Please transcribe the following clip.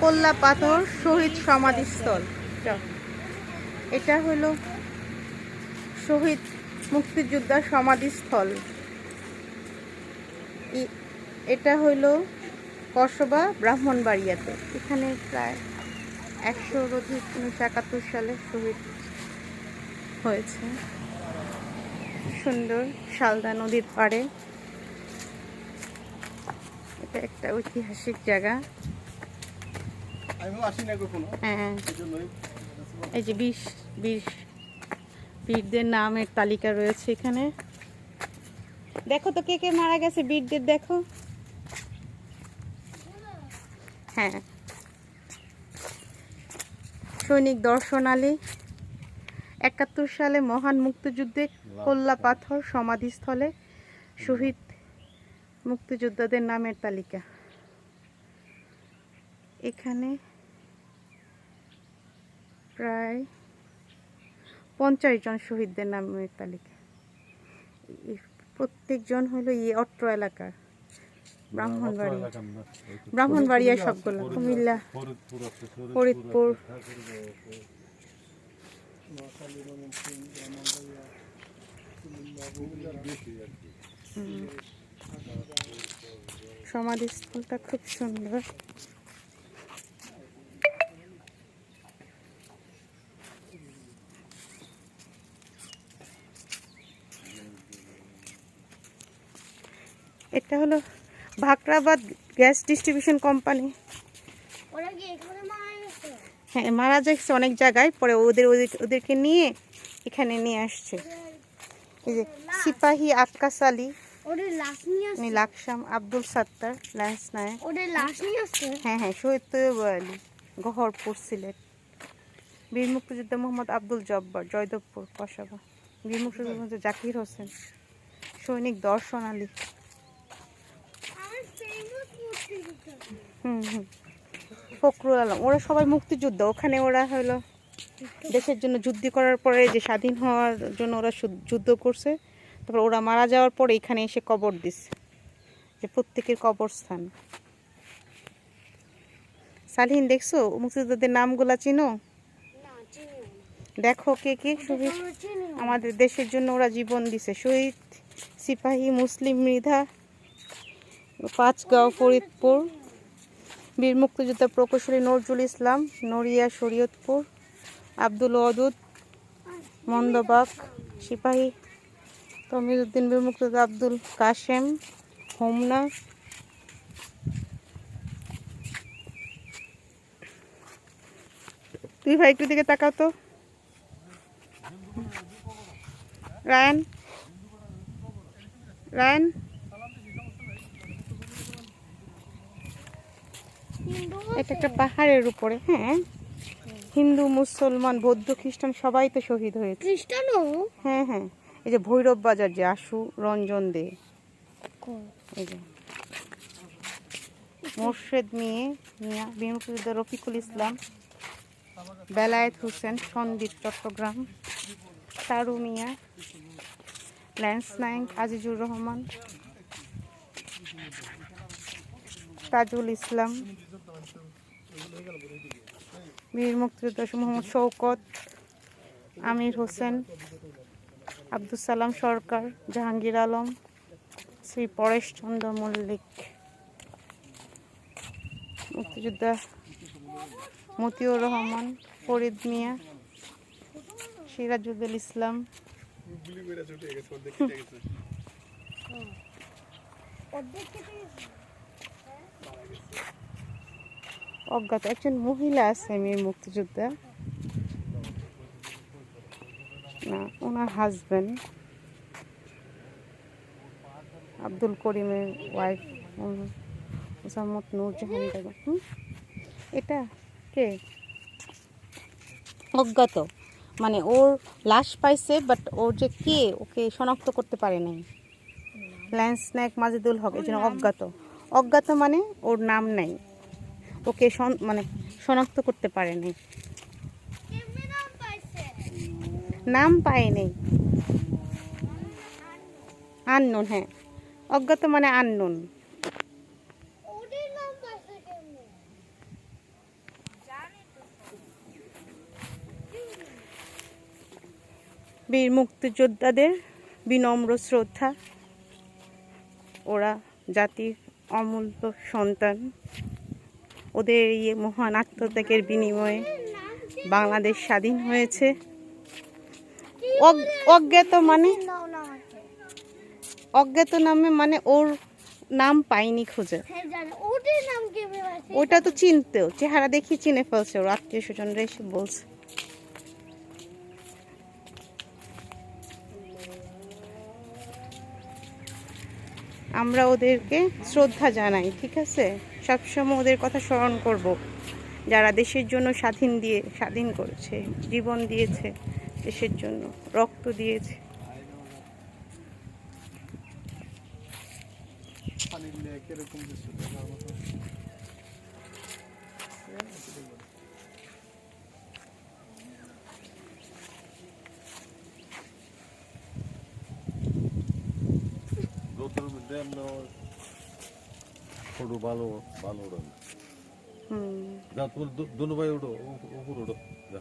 কল্লা পাথর শহীদ সমাধিস্থল। এটা হলো শহীদ মুক্তিযোদ্ধার সমাধিস্থল। এটা হলো কসবা ব্রাহ্মণবাড়িয়াতে। এখানে প্রায় 100-র অধিক 1971 সালে শহীদ হয়েছে। সুন্দর শালদা নদীর পাড়ে। এটা একটা ঐতিহাসিক জায়গা। হ্যাঁ, এই যে বীরদের নামের তালিকা রয়েছে এখানে। দেখো তো কে কে মারা গেছে বীরদের, দেখো। হ্যাঁ, সৈনিক দর্শনালী। 71 সালে মহান মুক্তিযুদ্ধে কল্লা পাথর সমাধিস্থলে শহীদ মুক্তিযোদ্ধাদের নামের তালিকা। এখানে প্রায় 50 জন শহীদদের নামের তালিকা। প্রত্যেকজন হলো অত্র এলাকার ব্রাহ্মণবাড়িয়া সবগুলো, কুমিল্লা, ফরিদপুর। সমাধিস্থলটা খুব সুন্দর। এটা হলো ভাকরাবাদ গ্যাস ডিস্ট্রিবিউশন কোম্পানি। হ্যাঁ, মারা যাচ্ছে অনেক জায়গায়, পরে ওদেরকে নিয়ে এখানে নিয়ে আসছে। এই যে সিপাহী আক্কাস আলী, লাকসাম, আব্দুল সাত্তার, ল্যান্স নায়ক। হ্যাঁ হ্যাঁ, শহীদ তৈয়ব আলী, গহরপুর, সিলেট। বীর মুক্তিযোদ্ধা মোহাম্মদ আব্দুল জব্বার, জয়দেবপুর, কসবা। বীর মুক্তিযোদ্ধা জাকির হোসেন, সৈনিক দর্শনালী। ফখরুল আলম, ওরা সবাই মুক্তিযোদ্ধা। ওখানে ওরা হলো দেশের জন্য যুদ্ধ করার পরে, যে স্বাধীন হওয়ার জন্য ওরা যুদ্ধ করছে, তারপর ওরা মারা যাওয়ার পরে এখানে এসে কবর দিচ্ছে, যে প্রত্যেকের কবরস্থান। সালহীন, দেখছো মুক্তিযোদ্ধাদের নামগুলা চিনো? দেখো কে কে শহীদ আমাদের দেশের জন্য ওরা জীবন দিছে। শহীদ সিপাহী মুসলিম মৃধা, পাঁচগাঁও, ফরিদপুর। বীর মুক্তিযোদ্ধা প্রকৌশলী নজরুল ইসলাম, নড়িয়া, শরীয়তপুর। আব্দুল ওয়াদুদ, মন্দবাগ। সিপাহী তমিজউদ্দিন, বীর মুক্তিযোদ্ধা আব্দুল কাশেম, হোমনা। তুই ভাই একটু দিকে তাকাও তো, রায়ান। এটা একটা পাহাড়ের উপরে। হ্যাঁ, হিন্দু, মুসলমান, বৌদ্ধ, খ্রিস্টান সবাই তো শহীদ হয়েছে। খ্রিস্টানও? হ্যাঁ হ্যাঁ, এই যে ভৈরব বাজার, যে আশু রঞ্জন দে, এই যে মোর্শেদ মিয়া, বীর মুক্তিযোদ্ধা রফিকুল ইসলাম, বেলায়েত হোসেন, সন্দ্বীপ, চট্টগ্রাম। তারু মিয়া, ল্যান্স নায়ক, আজিজুর রহমান, তাজুল ইসলাম। বীর মুক্তিযোদ্ধা মোহাম্মদ শওকত, আমির হোসেন, আব্দুল সালাম সরকার, জাহাঙ্গীর আলম, শ্রী পরেশ চন্দ্র মল্লিক। মুক্তিযোদ্ধা মতিউর রহমান, ফরিদ মিয়া, সিরাজুল ইসলাম। অজ্ঞাত একজন মহিলা আছে মেয়ে মুক্তিযোদ্ধা, না ওনার হাজবেন্ড আব্দুল করিমের ওয়াইফ মোসাম্মদ নূরজাহান বেগম। এটা কে? অজ্ঞাত, মানে ওর লাশ পাইছে, বাট ওর যে কে ওকে শনাক্ত করতে পারে নাই। ল্যান্স নায়ক মাজিদুল হক, এই জন্য অজ্ঞাত। অজ্ঞাত মানে ওর নাম নাই, ওকে মানে শনাক্ত করতে পারে নাই, নাম পায় নাই। আননোন। হ্যাঁ, অজ্ঞাত মানে আননোন। বীর মুক্তিযোদ্ধাদের বিনম্র শ্রদ্ধা। ওরা জাতির অমূল্য সন্তান। ওদের এই মহান আত্মত্যাগের বিনিময়ে বাংলাদেশ স্বাধীন হয়েছে। অজ্ঞাত মানে অজ্ঞাত নামে মানে ওর নাম পাইনি খুঁজে। ওটা তো চিনতেও, চেহারা দেখি চিনে ফেলছে, ওর আত্মীয় স্বজনরা এসে বলছে। আমরা ওদেরকে শ্রদ্ধা জানাই, ঠিক আছে? সবসময় ওদের কথা স্মরণ করব, যারা দেশের জন্য স্বাধীন করেছে, জীবন দিয়েছে, দেশের জন্য রক্ত দিয়েছে। ওঠো ভালো ভালো ওঠো। যা তোমার দুনু ভাই ওঠো উপর ওঠো যা।